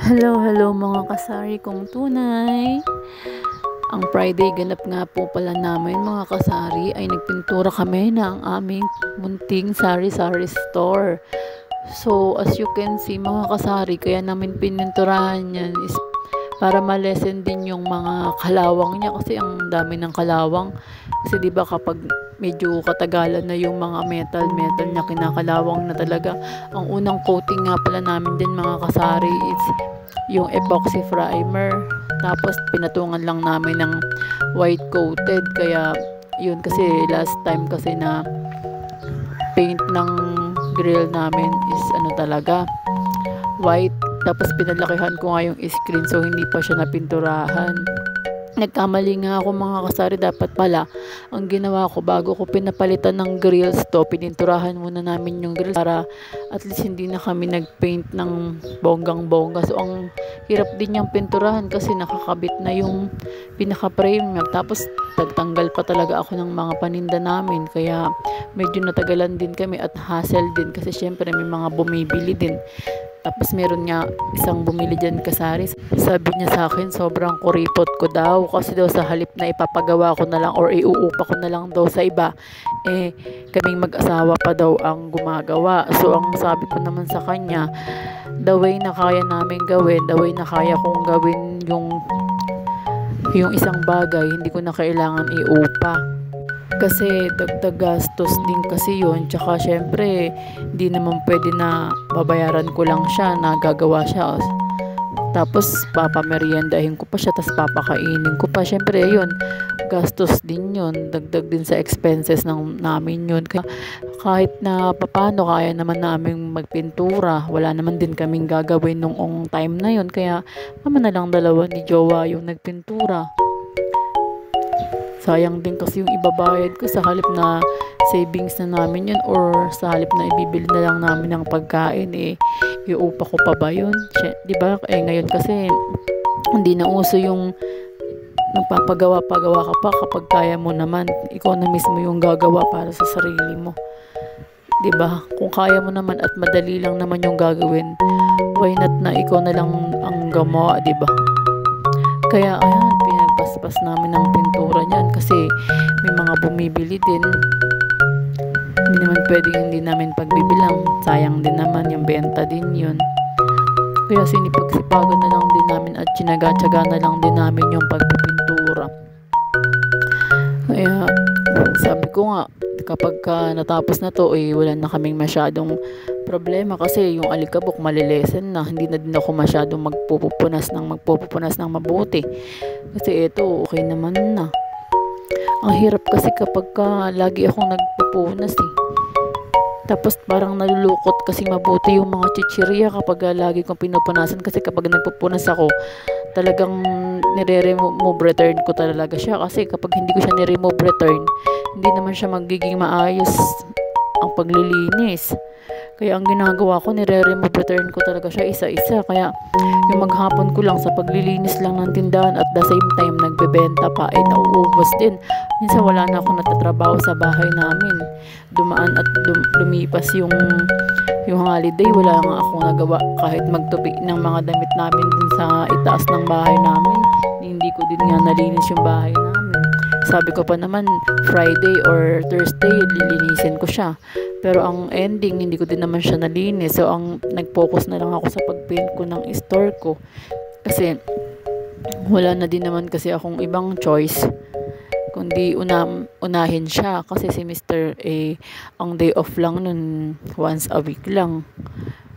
Hello, hello mga kasari kong tunay. Ang Friday ganap nga po pala namin mga kasari ay nagpintura kami ng aming munting sari-sari store. So as you can see mga kasari, kaya namin pininturahan yan is para malesen din yung mga kalawang niya kasi ang dami ng kalawang. Kasi 'di ba kapag medyo katagalan na yung mga metal niya, kinakalawang na talaga. Ang unang coating nga pala namin din mga kasari is yung epoxy primer. Tapos pinatungan lang namin ng white coated. Kaya yun, kasi last time kasi na paint ng grill namin is ano talaga, white. Tapos pinalakihan ko nga yung screen so hindi pa siya napinturahan. Nagkamali nga ako mga kasari, dapat pala ang ginawa ko bago ko pinapalitan ng grills to, pininturahan muna namin yung grills para at least hindi na kami nagpaint ng bonggang-bongga. So ang hirap din yung pinturahan kasi nakakabit na yung pinaka-frame niya. Tapos tagtanggal pa talaga ako ng mga paninda namin, kaya medyo natagalan din kami at hassle din kasi syempre may mga bumibili din. Tapos meron nga isang bumili dyan kasari, sabi niya sa akin sobrang kuripot ko daw kasi daw sa halip na ipapagawa ko na lang or iuupa ko na lang daw sa iba, kaming mag-asawa pa daw ang gumagawa. So ang sabi ko naman sa kanya, the way na kaya namin gawin, the way na kaya kong gawin yung isang bagay, hindi ko na kailangan iupa. Kasi dagdag gastos din kasi yun. Tsaka syempre, hindi naman pwede na babayaran ko lang siya na gagawa siya. Tapos papameriendahin ko pa siya, tapos papakainin ko pa. Syempre yun, gastos din yun. Dagdag din sa expenses namin yun. Kahit na papano, kaya naman namin magpintura. Wala naman din kaming gagawin nung time na yun. Kaya kami na lang dalawa ni Jowa yung nagpintura. Sayang din kasi yung ibabayad ko, sa halip na savings na namin yun or sa halip na ibibili na lang namin ng pagkain, iupa ko pa ba yun? Diba? Ngayon kasi hindi na uso yung nagpapagawa-pagawa ka pa kapag kaya mo naman. Ikaw na mismo yung gagawa para sa sarili mo. Diba? Kung kaya mo naman at madali lang naman yung gagawin, why not na ikaw na lang ang gumawa, diba? Kaya ayan, pinagpaspas namin ng pintura niyan kasi may mga bumibili din. Hindi naman pwedeng hindi namin pagbibilang. Sayang din naman, yung benta din yun. Kaya sinipagsipagan na lang din namin at tinaga-tsaga na lang din namin yung pagpipintura. Kaya sabi ko nga, kapag natapos na to, wala na kaming masyadong problema kasi yung alikabok malilesen na, hindi na din ako masyadong magpupunas ng mabuti kasi ito okay naman na. Ang hirap kasi kapag lagi akong nagpupunas tapos parang nalulukot kasi mabuti yung mga chichirya kapag lagi kong pinupunasan, kasi kapag nagpupunas ako talagang nire-remove return ko talaga siya, kasi kapag hindi ko siya nire-remove return hindi naman siya magiging maayos ang paglilinis. Kaya ang ginagawa ko, nire-remove return ko talaga siya isa-isa. Kaya yung maghapon ko lang sa paglilinis lang ng tindahan at the same time nagbebenta pa, nauubos din. Minsan wala na akong natatrabaho sa bahay namin. Dumaan at lumipas yung holiday, wala nga akong nagawa kahit magtupi ng mga damit namin din sa itaas ng bahay namin. Hindi ko din nga nalinis yung bahay namin. Sabi ko pa naman Friday or Thursday lilinisin ko siya, pero ang ending hindi ko din naman siya nalinis. So ang nag-focus na lang ako sa pagpaint ko ng store ko kasi wala na din naman kasi akong ibang choice kundi unahin siya, kasi si Mr. ang day off lang nun once a week lang.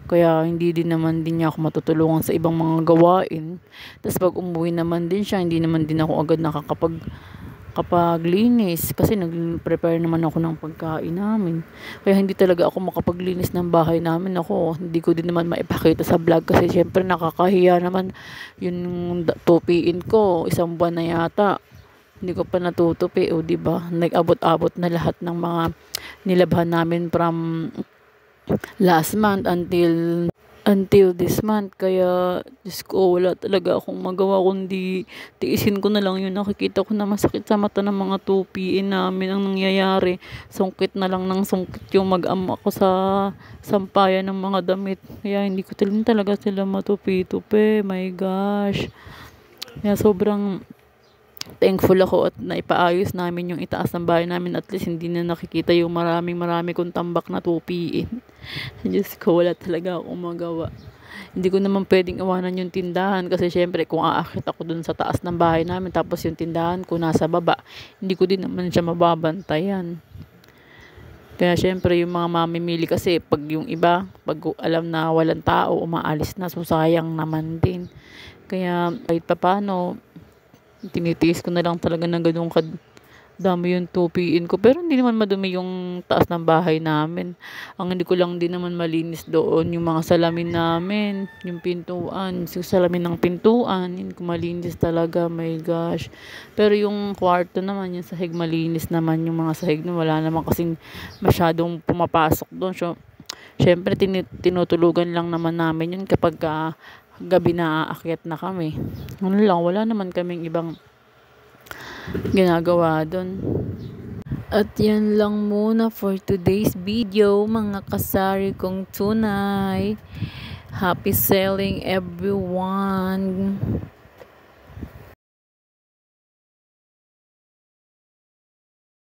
Kaya hindi din naman din niya ako matutulungan sa ibang mga gawain. Tapos pag umuwi naman din siya, hindi naman din ako agad nakapaglinis kasi nag-prepare naman ako ng pagkain namin. Kaya hindi talaga ako makapaglinis ng bahay namin. Hindi ko din naman maipakita sa vlog kasi syempre nakakahiya naman. Yung tupiin ko, isang buwan na yata hindi ko pa natutupi, diba? Nag-abot-abot na lahat ng mga nilabhan namin from last month until until this month. Kaya, Diyos ko, wala talaga akong magawa kundi tiisin ko na lang yun. Nakikita ko na masakit sa mata ng mga tupiin namin ang nangyayari. Sungkit na lang ng sungkit yung mag-ama ko sa sampayan ng mga damit. Kaya hindi ko talaga sila matupi-tupi. My gosh. Kaya sobrang thankful ako at naipaayos namin yung itaas ng bahay namin. At least hindi na nakikita yung marami kong tambak na tupiin. Diyos ko, wala talaga akong magawa. Hindi ko naman pwedeng iwanan yung tindahan kasi syempre kung aakit ako dun sa taas ng bahay namin tapos yung tindahan ko nasa baba, hindi ko din naman siya mababantayan. Kaya syempre yung mga mamimili kasi pag yung iba, pag alam na walang tao, umaalis na, so sayang naman din. Kaya kahit paano, tinitiis ko na lang talaga ng ganung dami yung tupiin ko. Pero hindi naman madumi yung taas ng bahay namin. Ang hindi ko lang din naman malinis doon, yung mga salamin namin, yung pintuan, yung salamin ng pintuan, hindi ko malinis talaga, my gosh. Pero yung kwarto naman, yung sahig, malinis naman yung mga sahig na wala naman kasing masyadong pumapasok doon. So, syempre, tinutulugan lang naman namin yun kapag gabi na aakyat na kami. Ano lang, wala naman kaming ibang ginagawa doon. At yan lang muna for today's video, mga kasari kong tunay. Happy selling everyone!